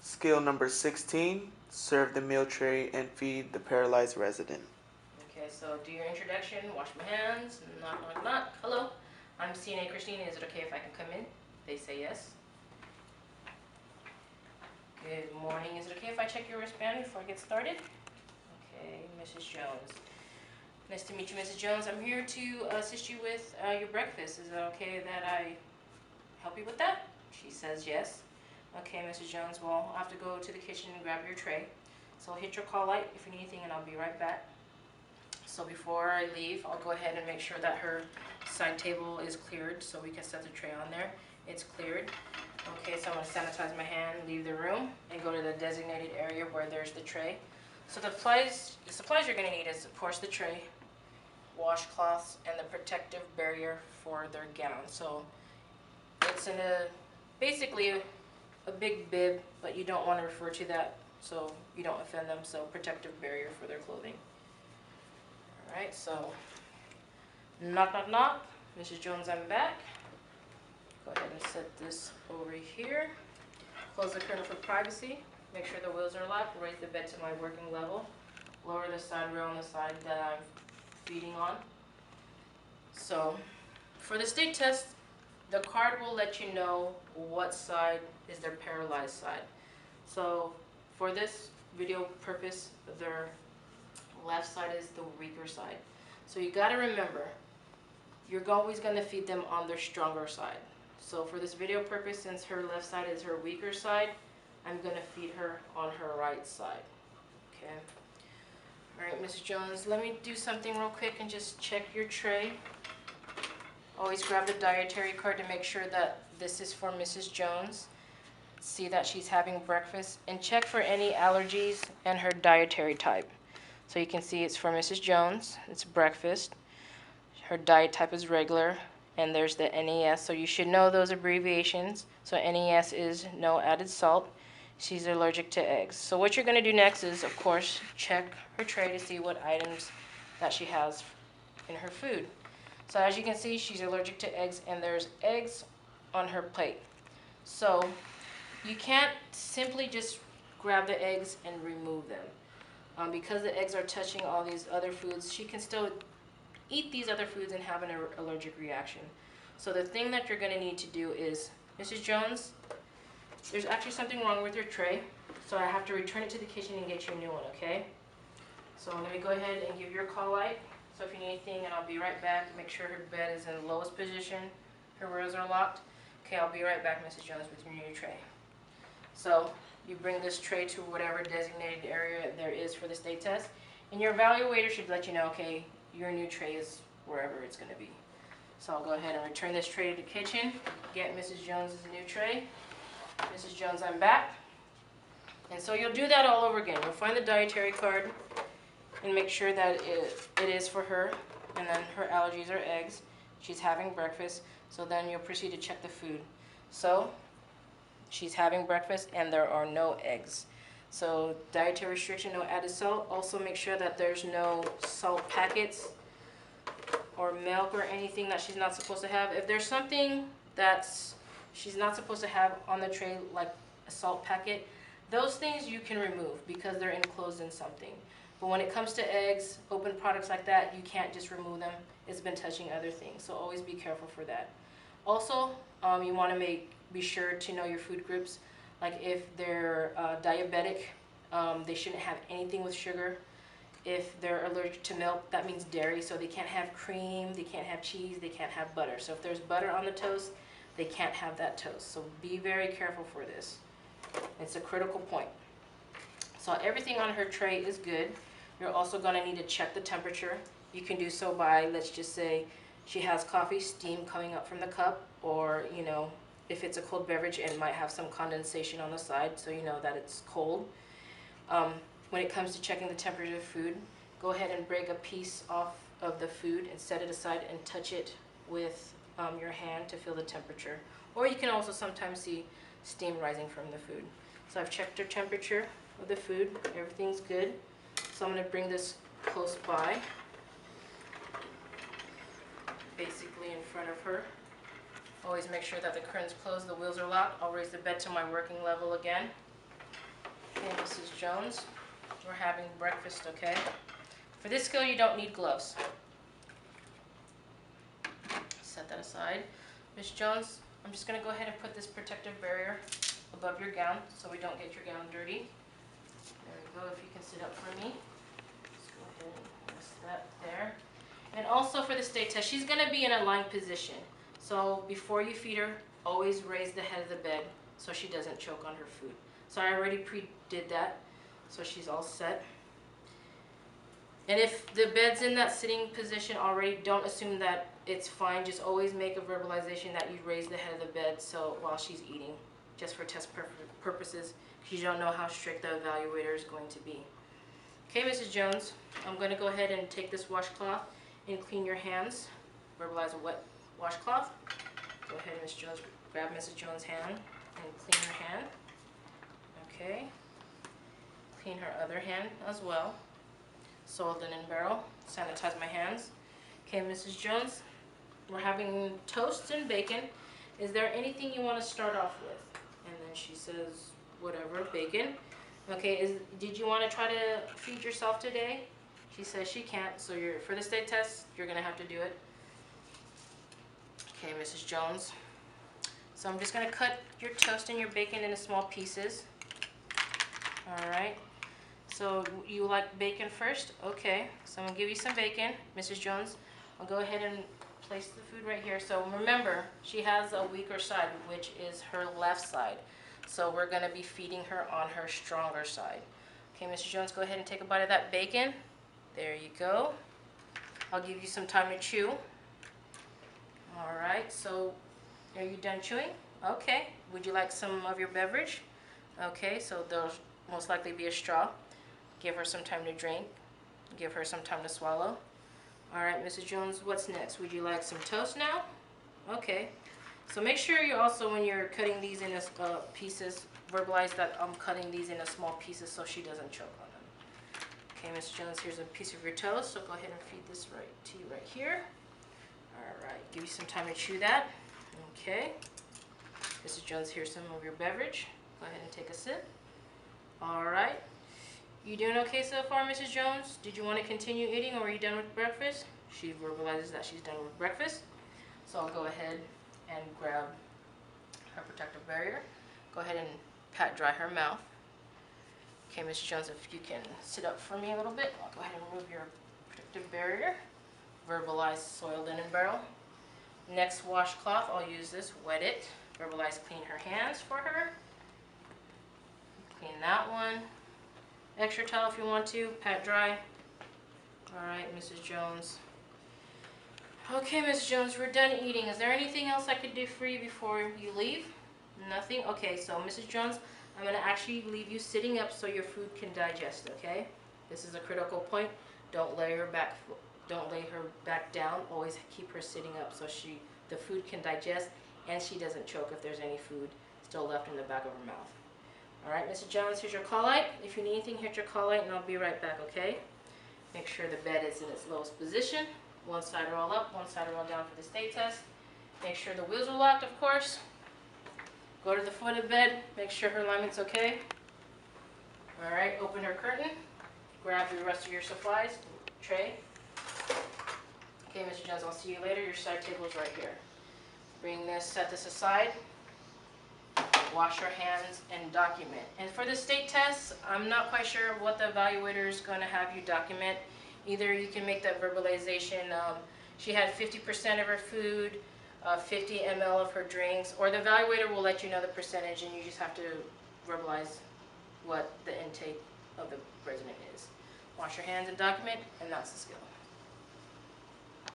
Skill number 16, serve the meal tray and feed the paralyzed resident. Okay, so do your introduction, wash my hands, knock, knock, knock. Hello, I'm CNA Christine. Is it okay if I can come in? They say yes. Good morning. Is it okay if I check your wristband before I get started? Okay, Mrs. Jones. Nice to meet you, Mrs. Jones. I'm here to assist you with your breakfast. Is it okay that I help you with that? She says yes. Okay, Mrs. Jones, well, I'll have to go to the kitchen and grab your tray. So I'll hit your call light if you need anything and I'll be right back. So before I leave, I'll go ahead and make sure that her side table is cleared so we can set the tray on there. It's cleared. Okay, so I'm going to sanitize my hand, leave the room, and go to the designated area where there's the tray. So the supplies you're going to need is, of course, the tray, washcloths, and the protective barrier for their gown. So it's in basically a big bib, but you don't want to refer to that so you don't offend them. So protective barrier for their clothing. All right, so knock, knock, knock. Mrs. Jones, I'm back. Go ahead and set this over here. Close the curtain for privacy. Make sure the wheels are locked. Raise the bed to my working level. Lower the side rail on the side that I'm feeding on. So for the state test, the card will let you know what side is their paralyzed side. So for this video purpose, their left side is the weaker side. So you got to remember, you're always going to feed them on their stronger side. So for this video purpose, since her left side is her weaker side, I'm going to feed her on her right side. Okay. All right, Mrs. Jones, let me do something real quick and just check your tray. Always grab the dietary card to make sure that this is for Mrs. Jones. See that she's having breakfast and check for any allergies and her dietary type. So you can see it's for Mrs. Jones. It's breakfast. Her diet type is regular. And there's the NES. So you should know those abbreviations. So NES is no added salt. She's allergic to eggs. So what you're going to do next is, of course, check her tray to see what items that she has in her food. So as you can see, she's allergic to eggs, and there's eggs on her plate. So you can't simply just grab the eggs and remove them. Because the eggs are touching all these other foods, she can still eat these other foods and have an allergic reaction. So the thing that you're going to need to do is, Mrs. Jones, there's actually something wrong with your tray, so I have to return it to the kitchen and get you a new one, okay? So let me go ahead and give your call light. So if you need anything, and I'll be right back. Make sure her bed is in the lowest position. Her rails are locked. Okay, I'll be right back, Mrs. Jones, with your new tray. So you bring this tray to whatever designated area there is for the state test, and your evaluator should let you know, okay, your new tray is wherever it's going to be. So I'll go ahead and return this tray to the kitchen, get Mrs. Jones' new tray. Mrs. Jones, I'm back. And so you'll do that all over again. You'll find the dietary card and make sure that it is for her, and then her allergies are eggs. She's having breakfast, so then you'll proceed to check the food. So she's having breakfast and there are no eggs. So dietary restriction, no added salt. Also make sure that there's no salt packets or milk or anything that she's not supposed to have. If there's something that's she's not supposed to have on the tray, like a salt packet, those things you can remove because they're enclosed in something. But when it comes to eggs, open products like that, you can't just remove them. It's been touching other things, so always be careful for that. Also, you want to be sure to know your food groups. Like if they're diabetic, they shouldn't have anything with sugar. If they're allergic to milk, that means dairy, so they can't have cream, they can't have cheese, they can't have butter. So if there's butter on the toast, they can't have that toast. So be very careful for this. It's a critical point. So everything on her tray is good. You're also going to need to check the temperature. You can do so by, let's just say, she has coffee, steam coming up from the cup, or, you know, if it's a cold beverage, it might have some condensation on the side, so you know that it's cold. When it comes to checking the temperature of food, go ahead and break a piece off of the food and set it aside and touch it with your hand to feel the temperature. Or you can also sometimes see steam rising from the food. So I've checked her temperature of the food. Everything's good. So I'm going to bring this close by, basically in front of her. Always make sure that the curtain's closed, the wheels are locked. I'll raise the bed to my working level again. Okay, Mrs. Jones, we're having breakfast, okay? For this skill, you don't need gloves. Set that aside. Miss Jones, I'm just going to go ahead and put this protective barrier above your gown so we don't get your gown dirty. There we go. If you can sit up for me. Just go ahead and rest that there. And also for the state test, she's going to be in a lying position. So before you feed her, always raise the head of the bed so she doesn't choke on her food. So I already pre-did that, so she's all set. And if the bed's in that sitting position already, don't assume that it's fine. Just always make a verbalization that you raise the head of the bed so while she's eating, just for test purposes, because you don't know how strict the evaluator is going to be. Okay, Mrs. Jones, I'm going to go ahead and take this washcloth and clean your hands. Verbalize a wet washcloth. Go ahead, Ms. Jones, grab Mrs. Jones' hand and clean her hand. Okay. Clean her other hand as well. Soiled linen barrel. Sanitize my hands. Okay, Mrs. Jones, we're having toast and bacon. Is there anything you want to start off with? And then she says, whatever, bacon. Okay, did you want to try to feed yourself today? She says she can't, so for the state test, you're going to have to do it. Okay, Mrs. Jones. So I'm just going to cut your toast and your bacon into small pieces. All right. So you like bacon first? Okay. So I'm going to give you some bacon. Mrs. Jones, I'll go ahead and place the food right here. So remember, she has a weaker side, which is her left side. So we're going to be feeding her on her stronger side. Okay, Mrs. Jones, go ahead and take a bite of that bacon. There you go. I'll give you some time to chew. All right, so are you done chewing? Okay. Would you like some of your beverage? Okay, so there'll most likely be a straw. Give her some time to drink. Give her some time to swallow. All right, Mrs. Jones, what's next? Would you like some toast now? Okay. So make sure you also, when you're cutting these into pieces, verbalize that I'm cutting these into small pieces so she doesn't choke on them. Okay, Mrs. Jones, here's a piece of your toast, so go ahead and feed this right to you right here. All right, give you some time to chew that. Okay. Mrs. Jones, here's some of your beverage. Go ahead and take a sip. All right. You doing okay so far, Mrs. Jones? Did you want to continue eating or are you done with breakfast? She verbalizes that she's done with breakfast. So I'll go ahead and grab her protective barrier. Go ahead and pat dry her mouth. Okay, Mrs. Jones, if you can sit up for me a little bit, I'll go ahead and remove your protective barrier. Verbalize soiled linen barrel. Next washcloth, I'll use this, wet it. Verbalize clean her hands for her. Clean that one. Extra towel if you want to, pat dry. All right, Mrs. Jones. Okay, Mrs. Jones, we're done eating. Is there anything else I could do for you before you leave? Nothing? Okay, so Mrs. Jones, I'm gonna actually leave you sitting up so your food can digest, okay? This is a critical point. Don't lay her back down. Always keep her sitting up so the food can digest and she doesn't choke if there's any food still left in the back of her mouth. All right, Mrs. Jones, here's your call light. If you need anything, hit your call light and I'll be right back, okay? Make sure the bed is in its lowest position. One side roll up, one side roll down for the state test. Make sure the wheels are locked, of course. Go to the foot of the bed, make sure her alignment's okay. All right, open her curtain. Grab the rest of your supplies, tray. Okay, Mr. Jones, I'll see you later. Your side table is right here. Bring this, set this aside. Wash your hands and document. And for the state test, I'm not quite sure what the evaluator is going to have you document. Either you can make that verbalization, she had 50% of her food, 50 ml of her drinks, or the evaluator will let you know the percentage and you just have to verbalize what the intake of the resident is. Wash your hands and document, and that's the skill.